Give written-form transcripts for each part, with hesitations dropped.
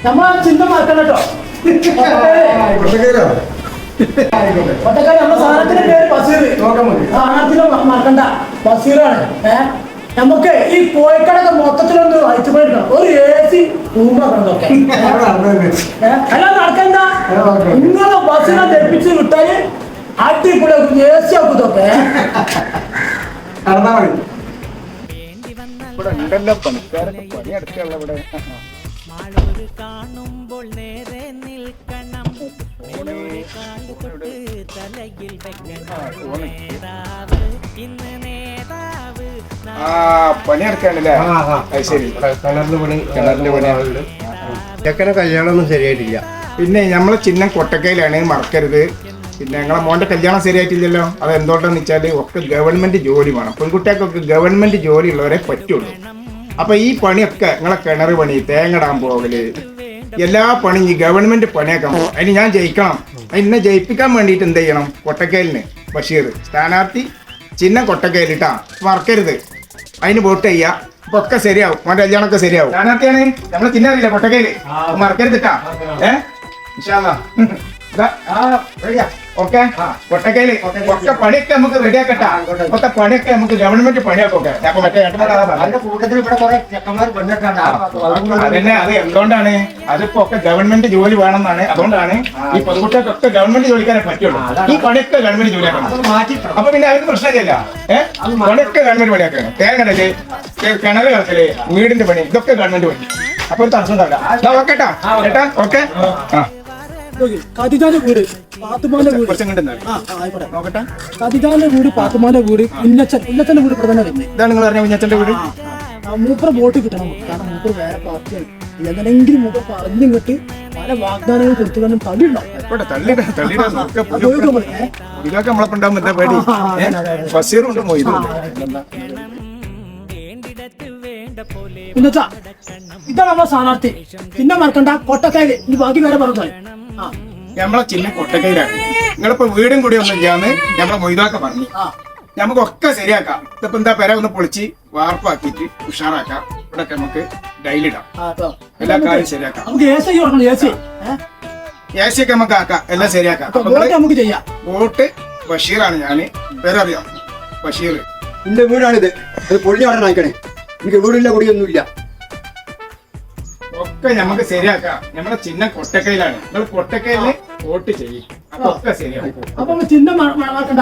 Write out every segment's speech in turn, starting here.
നമ്മളാ ചിഹ്നം മാറ്റണം കേട്ടോ. ഒറ്റക്കാരി നമ്മുടെ സാധനത്തിന്റെ പേര് ബഷീർ. സാധനത്തിന് മറക്കണ്ട, ബഷീറാണ്. നമുക്ക് ഈ കോഴിക്കടൊക്കെ മൊത്തത്തിലൊന്ന് അയച്ചുപോയിരിക്കണം. ഒരു AC റൂമൊക്കെ എല്ലാം നടക്കണ്ട. നിങ്ങളെ ബസ്സിനെ ധരിപ്പിച്ച് വിട്ടാല് അടിപൊളി AC ആക്കുന്നതൊക്കെ കാണുമ്പോൾ നേരെ നിൽക്കണം, തലയിൽ ഇന്ന് നേതാവ്. പണിയെടുക്കാണല്ലേ? ശരി. കിണറിന്റെ പണിയാണ്. ചെക്കനെ കല്യാണമൊന്നും ശരിയായിട്ടില്ല. പിന്നെ നമ്മളെ ചിഹ്നം കൊട്ടക്കയിലാണ്, മറക്കരുത്. പിന്നെ ഞങ്ങളെ മോന്റെ കല്യാണം ശരിയായിട്ടില്ലല്ലോ. അത് എന്തുകൊണ്ടാന്ന് വെച്ചാല് ഒക്കെ ഗവൺമെന്റ് ജോലി വേണം. പെൺകുട്ടികൾക്കൊക്കെ ഗവൺമെന്റ് ജോലി ഉള്ളവരെ പറ്റുള്ളൂ. അപ്പൊ ഈ പണിയൊക്കെ നിങ്ങളെ കിണർ പണി, തേങ്ങടാൻ പോകല്, എല്ലാ പണിയും ഈ ഗവൺമെന്റ് പണിയാക്കാൻ പോകും. അതിന് ഞാൻ ജയിക്കണം. അതിനെ ജയിപ്പിക്കാൻ വേണ്ടിയിട്ട് എന്ത് ചെയ്യണം? കൊട്ടക്കയിലിന് ബഷീർ സ്ഥാനാർത്ഥി, ചിഹ്നം കൊട്ടക്കയിലിട്ടാ, മറക്കരുത്. അതിന് വോട്ട് ചെയ്യാ. അപ്പൊ ഒക്കെ ശരിയാവും. മോന്റെ കല്യാണമൊക്കെ ശരിയാവും. സ്ഥാനാർത്ഥിയാണ് നമ്മളെ ചിഹ്നം അറിയില്ല, കൊട്ടക്കയില്. മറക്കരുതിട്ടാ. ഓക്കെ, കൊട്ടക്കയില് ഒക്കെ പണിയൊക്കെ നമുക്ക് റെഡിയാക്കട്ടാ. മൊത്തം പണിയൊക്കെ നമുക്ക് ഗവൺമെന്റ് പണിയാക്കൊക്കെ. അതന്നെ, അത് എന്തുകൊണ്ടാണ്? അതിപ്പോ ഒക്കെ ഗവൺമെന്റ് ജോലി വേണമെന്നാണ്. അതുകൊണ്ടാണ് ഈ പൊതുകുട്ടികൾക്കൊക്കെ ഗവൺമെന്റ് ജോലിക്കാരെ പറ്റുള്ളൂ. ഈ പണിയൊക്കെ ഗവൺമെന്റ് ജോലിയാക്കണം. അപ്പൊ പിന്നെ അതിന് പ്രശ്നമില്ല. പണിയൊക്കെ ഗവൺമെന്റ് പണിയാക്കണം. തേങ്ങടല്, കിണറ് കളക്കല്, വീടിന്റെ പണി, ഇതൊക്കെ ഗവൺമെന്റ് പണി. അപ്പൊ ഒരു തടസ്സം ഉണ്ടാവില്ല. ഓക്കേട്ടാ ചേട്ടാ. ഓക്കെ. ഖദീജാന്റെ വീട്, പാത്തുമാന്റെ വീട്, ഖദീജാന്റെ വീട്, പാത്തുമാന്റെ വീട്, ഉന്നച്ചന്റെ വീട് ഇവിടെ തന്നെ വരുന്നത്. ഇതാണ് നിങ്ങൾ പറഞ്ഞ ഉന്നച്ചന്റെ വീട്. മൂപ്പറ വോട്ട് കിട്ടണം. കാരണം മൂപ്പർ വേറെ പാർട്ടിയാണ്. എങ്ങനെങ്കിലും മൂപ്പർ പറഞ്ഞു കിട്ടി പല വാഗ്ദാനങ്ങൾ കൊടുത്തുകൊണ്ടും തള്ളിയുണ്ടാവും. ഇതൊക്കെ നമ്മളെപ്പുണ്ടാവും. എന്താ പേടി? ബഷീറുണ്ട്, മൊയ്തുണ്ട്. ഇതാണ് നമ്മളെ സ്ഥാനാർത്ഥി. പിന്നെ മറക്കണ്ട, കൊട്ടക്കയില്. ഇനി ബാക്കി വേറെ പറഞ്ഞു. നമ്മളെ ചിഹ്നം കൊട്ടക്കയിലാണ്. നിങ്ങളിപ്പോ വീടും കൂടി ഒന്നും ഇല്ലാന്ന് നമ്മളെ മൊയ്താക്ക പറഞ്ഞു. നമുക്കൊക്കെ ശരിയാക്കാം. ഇതിപ്പോ എന്താ പെര ഒന്ന് പൊളിച്ച് വാർപ്പാക്കിയിട്ട് ഉഷാറാക്കാം. ഇവിടെ നമുക്ക് ഡൈലി ഇടാം. എല്ലാ കാര്യം ശരിയാക്കാം. AC ഒക്കെ നമുക്ക് ആക്കാം. എല്ലാം ശരിയാക്കാം. നമുക്ക് ചെയ്യാം. വോട്ട് ബഷീറാണ്. ഞാന് പേരറിയാം, ബഷീർ. എന്റെ വീടാണിത്. അത് പൊളിഞ്ഞ അവിടെ വാങ്ങിക്കണേ. എനിക്ക് വീടില്ല, കൂടിയൊന്നുമില്ല. ഒക്കെ നമുക്ക് ശരിയാക്കാം. നമ്മുടെ ചിഹ്നം കൊട്ടക്കയിലാണ്. നിങ്ങൾ കൊട്ടക്കയില് വോട്ട് ചെയ്യും. അപ്പൊ ഒക്കെ ശരിയാക്കും. അപ്പൊ ചിഹ്നം മറക്കണ്ട.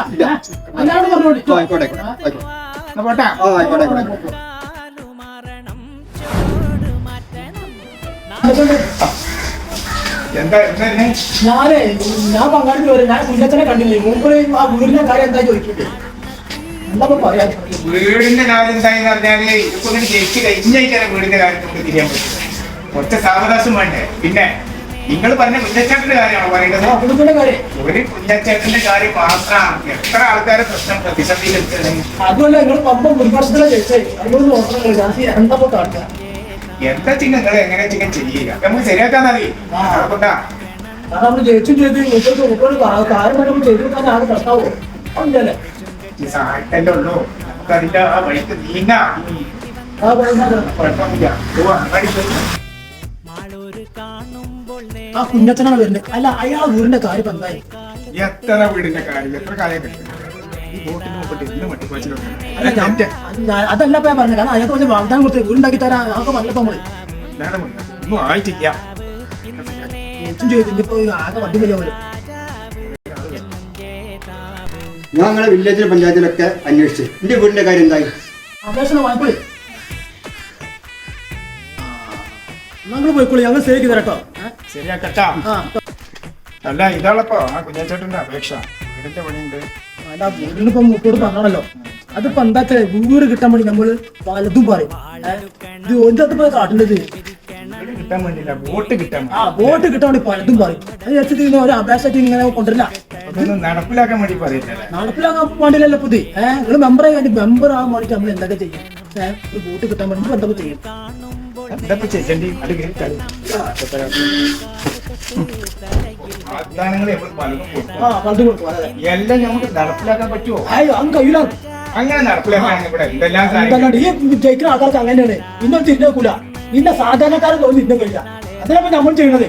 അല്ലാണ്ട് പറഞ്ഞോളൂ. ആയിക്കോട്ടെ. പോട്ടെ. എന്താ ഞാൻ പങ്കാളിക്ക് വരും. ഞാൻ കുഞ്ഞച്ചനെ കണ്ടില്ലേ? മുമ്പ് ആ വീടിന്റെ കാര്യം എന്താ ചോദിക്കട്ടെ? എന്താ പറയാ? വീടിന്റെ കാര്യം എന്താന്ന് പറഞ്ഞാല് ഇപ്പൊ ഇങ്ങനെ ജയിച്ച് കഴിഞ്ഞാൽ വീടിന്റെ കാര്യത്തിൽ നമുക്ക് തിരിയാൻ പറ്റും. കുറച്ച് സാവകാശം വേണ്ടേ? പിന്നെ നിങ്ങൾ പറഞ്ഞ കുഞ്ഞച്ചേട്ടന്റെ കാര്യമാണോ പറയുന്നത്? ഒരു കുഞ്ഞച്ചേട്ടന്റെ കാര്യം മാത്രം എത്ര ആൾക്കാരെ പ്രശ്നം പ്രതിസന്ധിയിൽ അതുമല്ല, നിങ്ങൾ പമ്പ മുൻവർഷത്തിലെ ജയിച്ചത്. എന്താ ചിഹ്നം നിങ്ങൾ എങ്ങനെ ചിഹ്നം ചെയ്യുക? നമുക്ക് ശരിയാക്കാന്നറി. നമ്മൾ ജയിച്ചും ചെയ്ത് കാര്യം ചെയ്തു ആകെ പ്രശ്നമാവോ? അതല്ലേ സഹായിട്ടല്ലേ ഉള്ളൂ. നമുക്ക് അതിന്റെ ആ വഴിക്ക് നീങ്ങാം. കുഴപ്പമില്ല. ആ കുഞ്ഞച്ചനാണ് വരുന്നത്. അല്ല, അയാളെ വീടിന്റെ കാര്യം എന്തായി? എത്ര വീടിന്റെ കാര്യം, എത്ര കാര്യം കിട്ടും? അതല്ല ഞാൻ പറഞ്ഞത്. കാരണം അയാൾക്ക് കുറച്ച് വാഗ്ദാനം കൊടുത്ത് വീടുണ്ടാക്കി തരാൻ അതൊക്കെ പറഞ്ഞപ്പോ നമ്മള് ഒന്നും ആയിട്ടില്ല. ഇപ്പൊ ആകെ വണ്ടി വലിയ പോലെ. ഞാൻ നിങ്ങളെ വില്ലേജിലെ പഞ്ചായത്തിലൊക്കെ അന്വേഷിച്ചു. എന്റെ വീടിന്റെ കാര്യം എന്തായി? അപേക്ഷ വാങ്ങിക്കോളി. ഞങ്ങൾ പോയിക്കോളി. ഞങ്ങൾ ശരിയാക്കി തരട്ടോ. ശരിയാക്കട്ടാ. അല്ല, ഇതാളപ്പോ ആ കുഞ്ഞച്ചേട്ടന്റെ അപേക്ഷ. വീടിന്റെ പണിയുണ്ട്. അല്ല, വീടിനിപ്പോ മൂത്തോട് പറഞ്ഞാണല്ലോ. അതിപ്പോ എന്താ വീട് കിട്ടാൻ വേണ്ടി നമ്മള് പലതും പറയും. ഇത് ഒന്നിപ്പോ കാട്ടുന്നത് കിട്ടാൻ വേണ്ടിയില്ല, വോട്ട് കിട്ടാൻ. വോട്ട് കിട്ടാൻ വേണ്ടി പലതും പറയും. അതിനനുസരിച്ച് ഒരു അപേക്ഷ ഇങ്ങനെ കൊണ്ടുവരില്ല. അതൊന്നും നടപ്പിലാക്കാൻ വേണ്ടി പറയില്ല. നടപ്പിലാക്കാൻ വേണ്ടിയില്ലല്ലോ പുതിയ. നിങ്ങൾ മെമ്പറായി വേണ്ടി മെമ്പർ ആകാൻ വേണ്ടിട്ട് നമ്മൾ എന്തൊക്കെ ചെയ്യും? വോട്ട് കിട്ടാൻ വേണ്ടി എന്തൊക്കെ ചെയ്യും? എന്തൊക്കെ ചെയ്യേണ്ടി അത് കേൾക്കാറ്. എല്ലാം നമുക്ക് നടപ്പിലാക്കാൻ പറ്റുമോ? കഴിയില്ല. അങ്ങനെ നടപ്പിലാക്കാൻ ഇവിടെ എന്തെല്ലാം ഈ ജയിക്കുന്ന ആൾക്കാർക്ക് അങ്ങനെയാണ്. ഇന്നൊരു തിരിഞ്ഞേക്കൂല. പിന്നെ സാധാരണക്കാരെ തോന്നി തിരിഞ്ഞ കഴിയില്ല. അതാണ് നമ്മൾ ചെയ്യണത്.